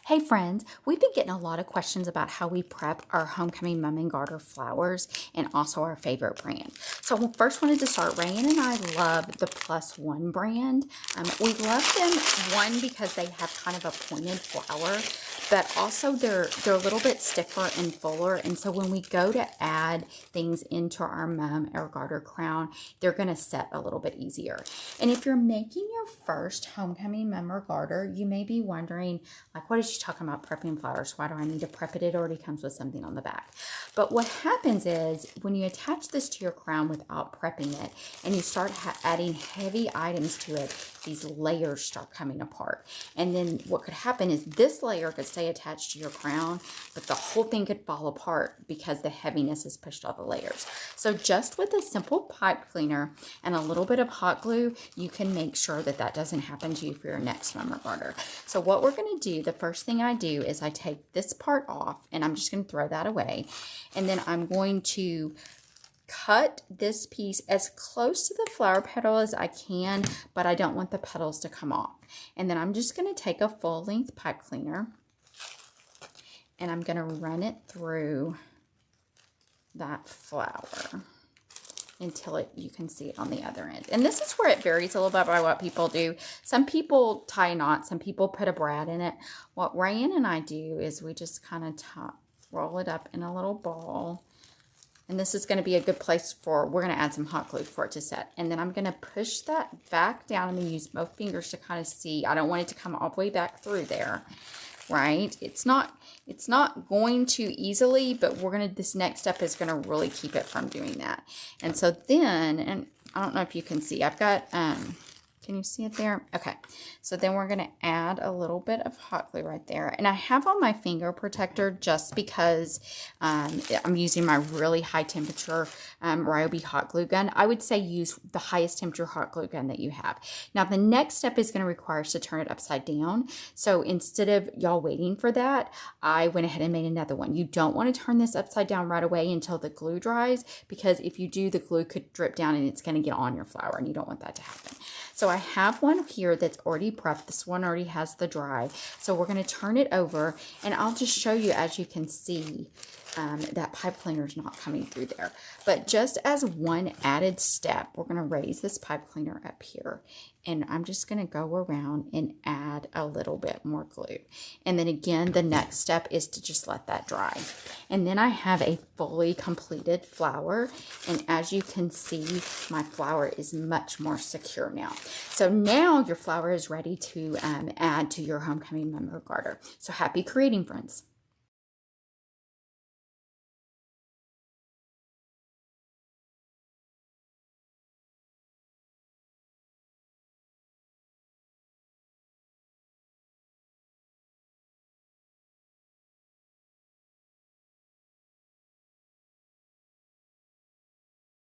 Hey friends, we've been getting a lot of questions about how we prep our homecoming mum and garter flowers and also our favorite brand. So we first wanted to start, Rayan and I love the Plus One brand. We love them, one, because they have kind of a pointed flower, but also they're a little bit stiffer and fuller. And so when we go to add things into our mum or garter crown, they're going to set a little bit easier. And if you're making your first homecoming mum or garter, you may be wondering, like, what is she talking about prepping flowers? Why do I need to prep it? It already comes with something on the back. But what happens is when you attach this to your crown without prepping it and you start adding heavy items to it, these layers start coming apart. And then what could happen is this layer could stay attached to your crown, but the whole thing could fall apart because the heaviness has pushed all the layers. So just with a simple pipe cleaner and a little bit of hot glue, you can make sure that that doesn't happen to you for your next mum or garter. So what we're going to do, the first thing I do is I take this part off and I'm just going to throw that away. And then I'm going to cut this piece as close to the flower petal as I can, but I don't want the petals to come off. And then I'm just going to take a full length pipe cleaner and I'm going to run it through that flower until you can see it on the other end. And this is where it varies a little bit by what people do. Some people tie a knot, some people put a brad in it. What Rayan and I do is we just kind of roll it up in a little ball. And this is going to be a good place for, we're going to add some hot glue for it to set. And then I'm going to push that back down. I'm going to use both fingers to kind of see. I don't want it to come all the way back through there, right? It's not going to easily, but this next step is going to really keep it from doing that. And so then, and I don't know if you can see, I've got, can you see it there? Okay. So then we're going to add a little bit of hot glue right there. And I have on my finger protector just because I'm using my really high temperature Ryobi hot glue gun. I would say use the highest temperature hot glue gun that you have. Now the next step is going to require us to turn it upside down. So instead of y'all waiting for that, I went ahead and made another one. You don't want to turn this upside down right away until the glue dries, because if you do, the glue could drip down and it's going to get on your flower, and you don't want that to happen. So I have one here that's already prepped. This one already has the dry. So we're going to turn it over, and I'll just show you, as you can see, that pipe cleaner is not coming through there. But just as one added step, we're going to raise this pipe cleaner up here. And I'm just going to go around and add a little bit more glue. And then again, the next step is to just let that dry. And then I have a fully completed flower. And as you can see, my flower is much more secure now. So now your flower is ready to add to your homecoming mum or garter. So happy creating, friends.